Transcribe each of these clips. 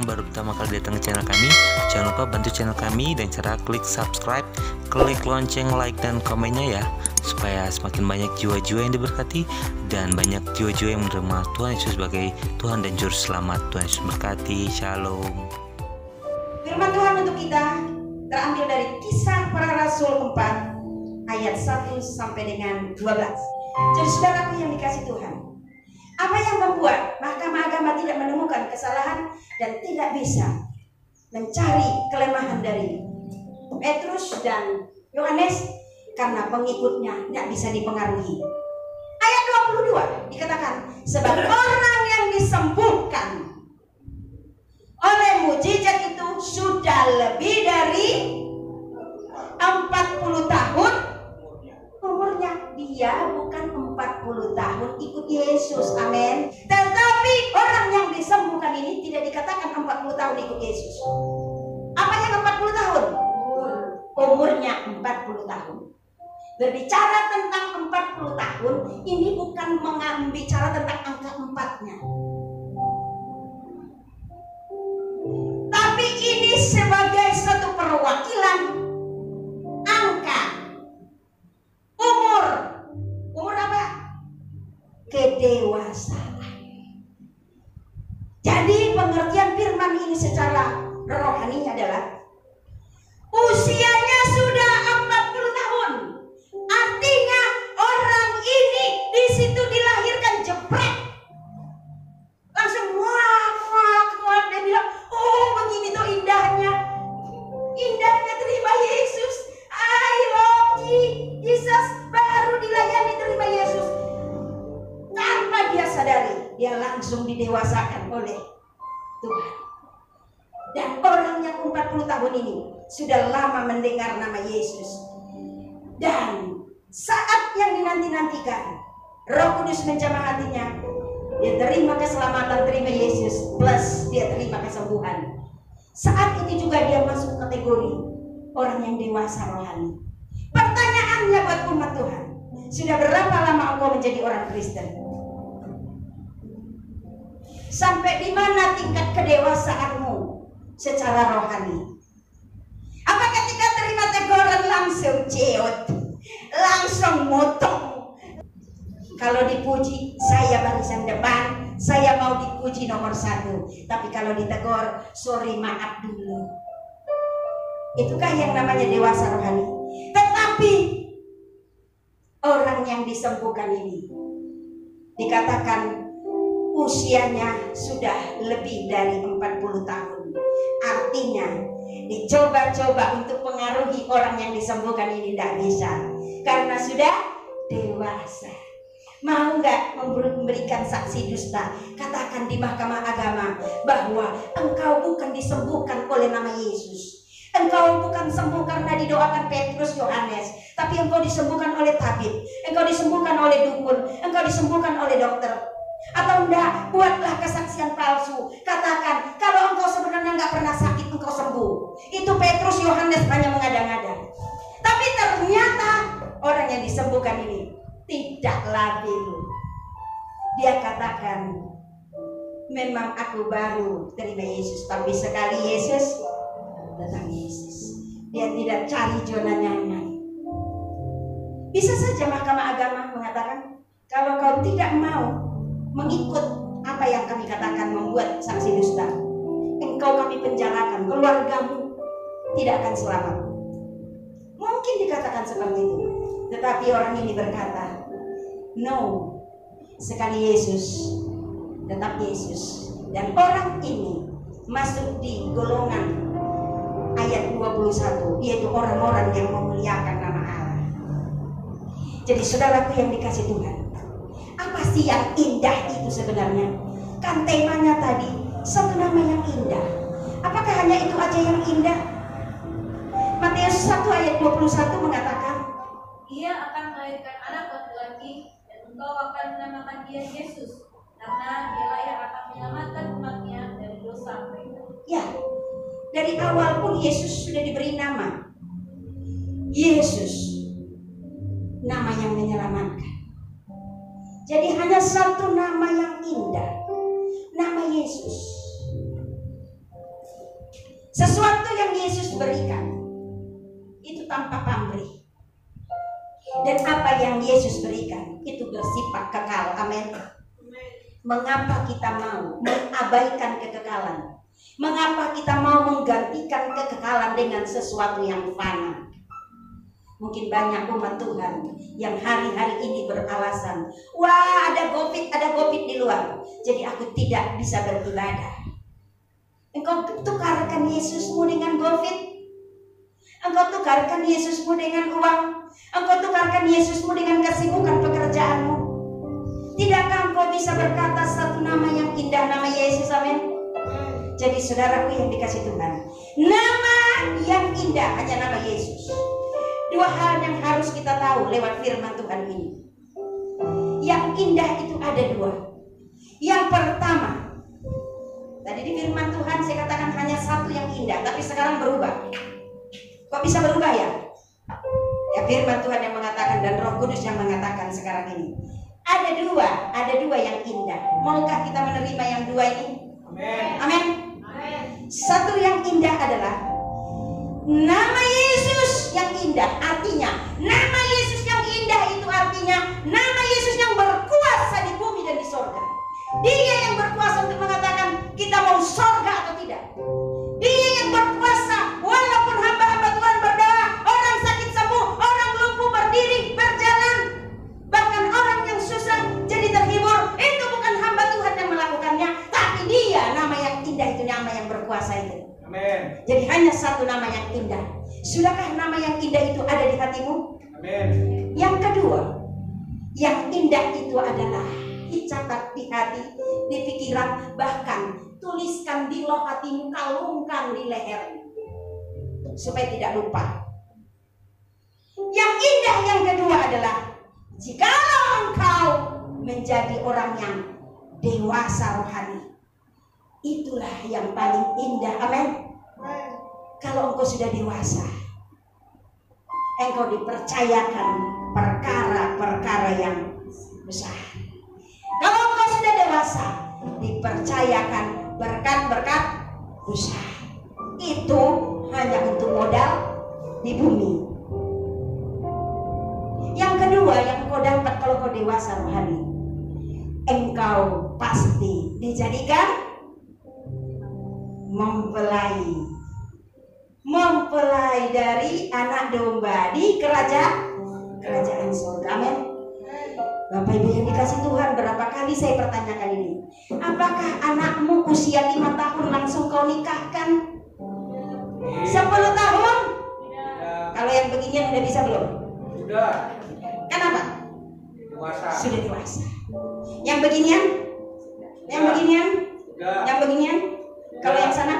baru pertama kali datang ke channel kami, jangan lupa bantu channel kami dan cara klik subscribe, klik lonceng, like, dan komennya ya, supaya semakin banyak jiwa-jiwa yang diberkati dan banyak jiwa-jiwa yang menerima Tuhan Yesus sebagai Tuhan dan Juru Selamat. Tuhan Yesus berkati. Shalom. Firman Tuhan untuk kita terambil dari Kisah Para Rasul 4 ayat 1 sampai dengan 12. Jadi saudaraku yang dikasih Tuhan, apa yang membuat Mahkamah Agama tidak menemukan kesalahan dan tidak bisa mencari kelemahan dari Petrus dan Yohanes? Karena pengikutnya tidak bisa dipengaruhi. Ayat 22 dikatakan, sebab orang yang disembuhkan oleh mujizat itu sudah lebih dari 40 tahun umurnya. Dia bukan 40 tahun ikut Yesus, amin. Tetapi orang yang disembuhkan ini tidak dikatakan 40 tahun ikut Yesus. Apa yang 40 tahun? Umurnya 40 tahun. Berbicara tentang 40 tahun, ini bukan bicara tentang angka 4-nya. Tapi ini sebagai satu perwakilan angka umur apa? Kedewasaan. Jadi pengertian firman ini secara rohani adalah usianya sudah 40 tahun. Artinya orang ini di situ dilahirkan jeprek. Langsung muak, dia bilang, oh begini tuh indahnya terima Yesus. I love Jesus. Baru dilayani terima Yesus. Tanpa dia sadari, dia langsung didewasakan oleh Tuhan. Dan orang yang 40 tahun ini sudah lama mendengar nama Yesus. Dan saat yang dinanti-nantikan, Roh Kudus menjamah hatinya. Dia terima keselamatan, terima Yesus, plus dia terima kesembuhan. Saat itu juga dia masuk kategori orang yang dewasa rohani. Pertanyaannya buat umat Tuhan, sudah berapa lama engkau menjadi orang Kristen? Sampai di mana tingkat kedewasaanmu secara rohani? Apa ketika terima teguran langsung ceot, langsung motong? Kalau dipuji, saya barisan depan, saya mau dipuji nomor 1. Tapi kalau ditegur, sorry maaf dulu. Itukah yang namanya dewasa rohani? Tetapi orang yang disembuhkan ini dikatakan usianya sudah lebih dari 40 tahun. Artinya dicoba-coba untuk pengaruhi orang yang disembuhkan ini tidak bisa, karena sudah dewasa. Mau nggak memberikan saksi dusta? Katakan di Mahkamah Agama bahwa engkau bukan disembuhkan oleh nama Yesus. Engkau bukan sembuh karena didoakan Petrus, Yohanes, tapi engkau disembuhkan oleh tabib, engkau disembuhkan oleh dukun, engkau disembuhkan oleh dokter. Atau enggak, buatlah kesaksian palsu. Katakan kalau engkau sebenarnya nggak pernah sakit, engkau sembuh. Itu Petrus, Yohanes hanya mengada-ngada. Tapi ternyata orang yang disembuhkan ini tidak labil. Dia katakan, memang aku baru terima Yesus, tapi sekali Yesus datang Yesus. Dia tidak cari zona nyaman. Bisa saja Mahkamah Agama mengatakan, kalau kau tidak mau mengikut apa yang kami katakan, membuat saksi dusta, engkau kami penjarakan, keluargamu tidak akan selamat. Mungkin dikatakan seperti itu. Tetapi orang ini berkata, no, sekali Yesus tetap Yesus. Dan orang ini masuk di golongan ayat 21, yaitu orang-orang yang memuliakan nama Allah. Jadi saudaraku yang dikasih Tuhan, apa sih yang indah itu sebenarnya? Kan temanya tadi, satu nama yang indah. Apakah hanya itu aja yang indah? Matius 1 ayat 21 mengatakan, Ia akan melahirkan anak laki-laki, dan engkau akan menamakan dia Yesus, karena dialah yang akan menyelamatkan umatnya dari dosa mereka. Ya, dari awal pun Yesus sudah diberi nama. Yesus, nama yang menyelamatkan. Jadi hanya satu nama yang indah, nama Yesus. Sesuatu yang Yesus berikan itu tanpa pamrih. Dan apa yang Yesus berikan itu bersifat kekal. Amin. Mengapa kita mau mengabaikan kekekalan? Mengapa kita mau menggantikan kekekalan dengan sesuatu yang fana? Mungkin banyak umat Tuhan yang hari-hari ini beralasan, wah ada COVID di luar, jadi aku tidak bisa beribadah. Engkau tukarkan Yesusmu dengan COVID. Engkau tukarkan Yesusmu dengan uang. Engkau tukarkan Yesusmu dengan kesibukan pekerjaanmu. Tidakkah engkau bisa berkata satu nama yang indah, nama Yesus? Amin. Jadi saudaraku yang dikasih Tuhan, nama yang indah hanya nama Yesus. Dua hal yang harus kita tahu lewat firman Tuhan ini. Yang indah itu ada dua. Yang pertama, tadi di firman Tuhan saya katakan hanya satu yang indah, tapi sekarang berubah. Kok bisa berubah ya? Ya firman Tuhan yang mengatakan dan Roh Kudus yang mengatakan sekarang ini. Ada dua yang indah. Maukah kita menerima yang dua ini? Amin. Satu yang indah adalah nama Yesus yang indah. Artinya nama Yesus yang indah itu artinya nama Yesus yang berkuasa di bumi dan di sorga. Dia yang berkuasa untuk mengatakan kita mau sorga atau tidak. Dia yang berkuasa walaupun hamba-hamba Tuhan berdoa, orang sakit sembuh, orang lumpuh berdiri, berjalan, bahkan orang yang susah jadi terhibur. Itu bukan hamba Tuhan yang melakukannya, tapi Dia, nama yang indah itu nama yang berkuasa itu. Amin. Jadi hanya satu nama yang indah. Sudahkah nama yang indah itu ada di hatimu? Amin. Yang kedua, yang indah itu adalah dicatat di hati, di pikiran, bahkan tuliskan di loh hatimu, kalungkan di lehermu supaya tidak lupa. Yang indah yang kedua adalah jikalau engkau menjadi orang yang dewasa rohani, itulah yang paling indah. Amin. Kalau engkau sudah dewasa, engkau dipercayakan perkara-perkara yang besar. Kalau engkau sudah dewasa, dipercayakan berkat-berkat besar. Itu hanya untuk modal di bumi. Yang kedua yang engkau dapat kalau engkau dewasa rohani, engkau pasti dijadikan mempelai dari anak domba di kerajaan surga. Amin. Bapak Ibu yang dikasih Tuhan, berapa kali saya pertanyakan ini, apakah anakmu usia 5 tahun langsung kau nikahkan? 10 tahun? Kalau yang beginian udah bisa belum? Sudah. Kenapa? Dewasa. Sudah dewasa. Yang beginian? Yang beginian? Sudah. Yang beginian? Kalau yang sana?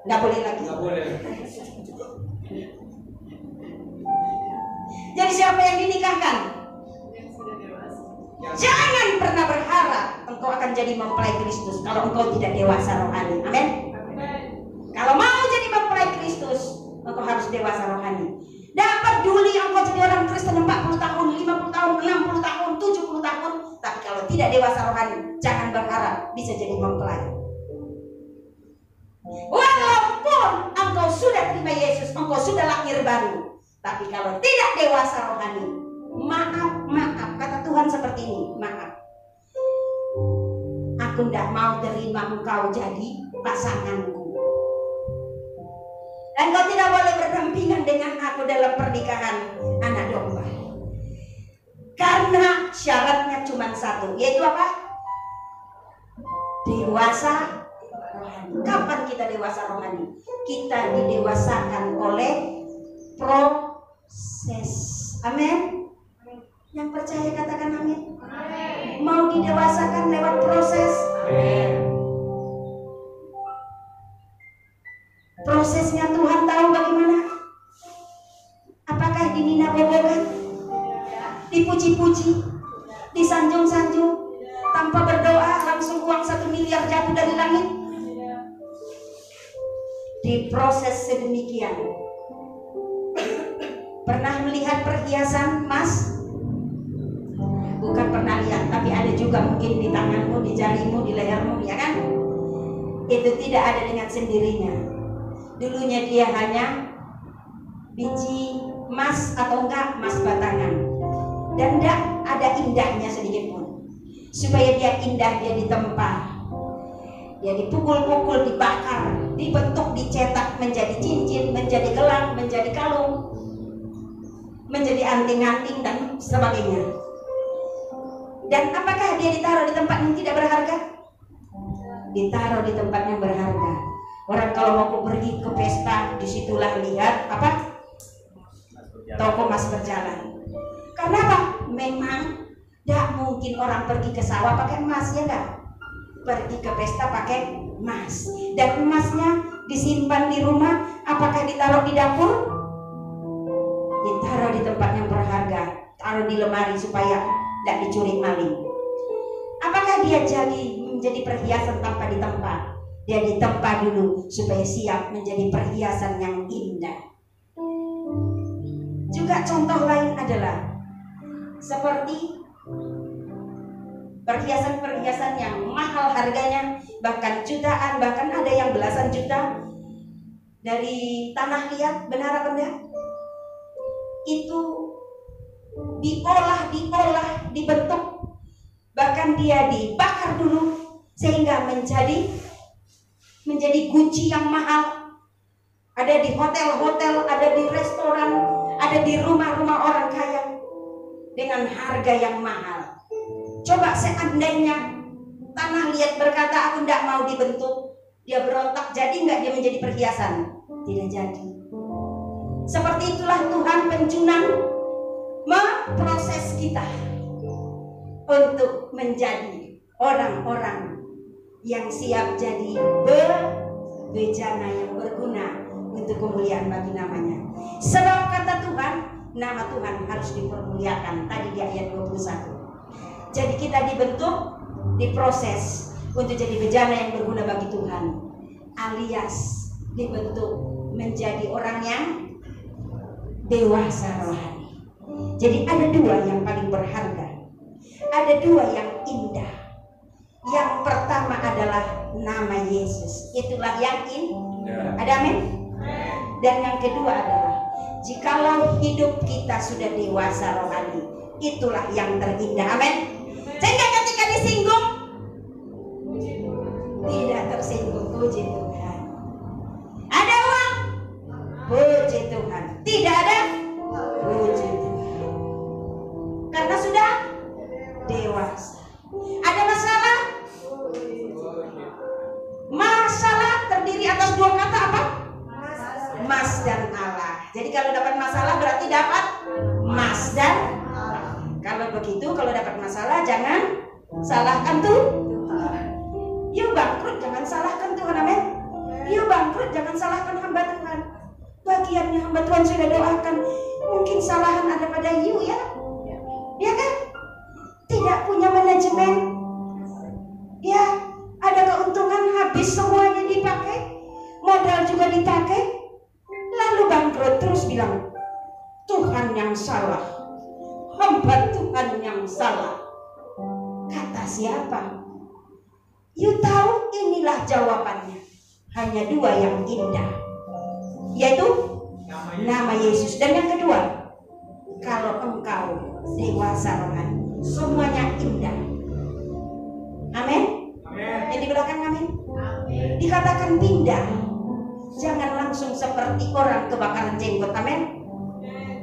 Nggak boleh lagi. Nggak boleh. Jadi siapa yang dinikahkan? Jangan pernah berharap engkau akan jadi mempelai Kristus kalau engkau tidak dewasa rohani. Amin. Kalau mau jadi mempelai Kristus, engkau harus dewasa rohani. Tidak peduli engkau jadi orang Kristen 40 tahun, 50 tahun, 60 tahun, 70 tahun, tapi kalau tidak dewasa rohani, jangan berharap bisa jadi mempelai. Walaupun engkau sudah terima Yesus, engkau sudah lahir baru, tapi kalau tidak dewasa rohani, maaf, kata Tuhan seperti ini, maaf, aku tidak mau terima engkau jadi pasanganku. Engkau tidak boleh berdampingan dengan aku dalam pernikahan anak domba, karena syaratnya cuma satu, yaitu apa? Dewasa rohani. Kapan kita dewasa rohani? Kita didewasakan oleh proses. Amin. Yang percaya katakan amin. Amin. Mau didewasakan lewat proses. Amin. Prosesnya Tuhan tahu bagaimana. Apakah dinina-bobokan, dipuji-puji, disanjung-sanjung, tanpa berdoa langsung uang 1 miliar jatuh dari langit? Diproses sedemikian. Pernah melihat perhiasan emas? Bukan pernah lihat, tapi ada juga mungkin di tanganmu, di jarimu, di lehermu, ya kan? Itu tidak ada dengan sendirinya. Dulunya dia hanya biji emas atau enggak emas batangan, dan enggak ada indahnya sedikit pun. Supaya dia indah, dia ditempa, dia dipukul-pukul, dibakar, dibentuk, dicetak menjadi cincin, menjadi gelang, menjadi kalung, menjadi anting-anting dan sebagainya. Dan apakah dia ditaruh di tempat yang tidak berharga? Ditaruh di tempat yang berharga. Orang kalau mau pergi ke pesta, disitulah lihat apa? Toko emas berjalan. Karena apa? Memang tidak mungkin orang pergi ke sawah pakai emas, ya enggak? Pergi ke pesta pakai emas. Dan emasnya disimpan di rumah. Apakah ditaruh di dapur? Ditaruh di tempat yang berharga. Taruh di lemari supaya tidak dicuri maling. Apakah dia menjadi perhiasan tanpa ditempa? Dia ditempa dulu supaya siap menjadi perhiasan yang indah. Juga contoh lain adalah seperti perhiasan-perhiasan yang mahal harganya, bahkan jutaan, bahkan ada yang belasan juta, dari tanah liat, benar apa enggak? Itu diolah, dibentuk, bahkan dia dibakar dulu sehingga menjadi guci yang mahal. Ada di hotel-hotel, ada di restoran, ada di rumah-rumah orang kaya dengan harga yang mahal. Coba seandainya tanah liat berkata, aku tidak mau dibentuk, dia berontak, jadi nggak dia menjadi perhiasan? Tidak jadi. Seperti itulah Tuhan pencunang memproses kita untuk menjadi orang-orang yang siap jadi bejana yang berguna untuk kemuliaan bagi namanya. Sebab kata Tuhan, nama Tuhan harus dipermuliakan. Tadi di ayat 21. Jadi kita dibentuk, diproses untuk jadi bejana yang berguna bagi Tuhan, alias dibentuk menjadi orang yang dewasa rohani. Jadi ada dua yang paling berharga, ada dua yang indah. Yang pertama adalah nama Yesus. Itulah yang indah. Ada amin? Dan yang kedua adalah, jikalau hidup kita sudah dewasa rohani, itulah yang terindah. Amin. Sehingga ketika disinggung, tidak tersinggung. Puji Tuhan. Ada uang? Puji Tuhan. Tidak ada? Puji Tuhan. Karena sudah dewasa. Ada masalah? Masalah terdiri atas dua kata apa? Mas dan Allah. Jadi kalau dapat masalah berarti dapat mas dan Allah. Kalau begitu, kalau dapat masalah jangan salahkan Tuhan. You bangkrut jangan salahkan Tuhan. Amin. You bangkrut jangan salahkan hamba Tuhan. Bagiannya hamba Tuhan sudah doakan. Mungkin salahan ada pada you, ya. Ya kan? Tidak punya manajemen. Ya, ada keuntungan habis semuanya dipakai. Modal juga dipakai. Lalu bangkrut terus bilang, Tuhan yang salah, hamba Tuhan yang salah. Kata siapa? You tahu, inilah jawabannya. Hanya dua yang indah, yaitu nama Yesus. Dan yang kedua, kalau engkau dewasa rohani, semuanya indah. Amin. Yang di belakang amin. Dikatakan pindah, jangan langsung seperti orang kebakaran jenggot. Amin.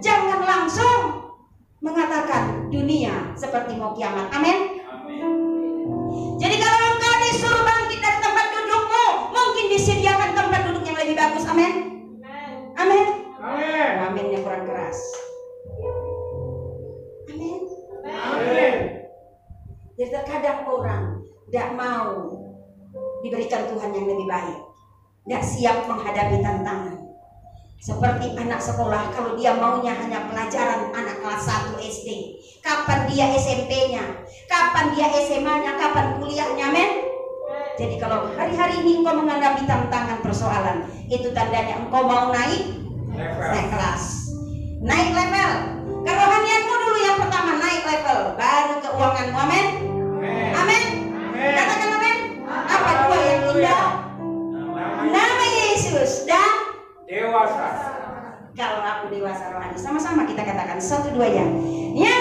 Jangan langsung mengatakan dunia seperti mau kiamat. Amin. Jadi kalau engkau disuruh bangkit dari tempat dudukmu, mungkin disediakan tempat duduk yang lebih bagus. Amin. Amin. Aminnya kurang keras. Amin. Amin. Jadi terkadang orang tidak mau diberikan Tuhan yang lebih baik, tidak siap menghadapi tantangan. Seperti anak sekolah, kalau dia maunya hanya pelajaran anak kelas 1 SD, kapan dia SMP-nya, kapan dia SMA-nya, kapan kuliahnya, men? Jadi kalau hari-hari ini engkau menghadapi tantangan persoalan, itu tandanya engkau mau naik kelas, naik level. Kerohanianmu dulu yang pertama, naik level, baru keuanganmu. Amin. Amin. Katakan amin. Apa dua yang indah? Nama Yesus dan dewasa. Kalau aku dewasa rohani, sama-sama kita katakan 1 2 ya. Yang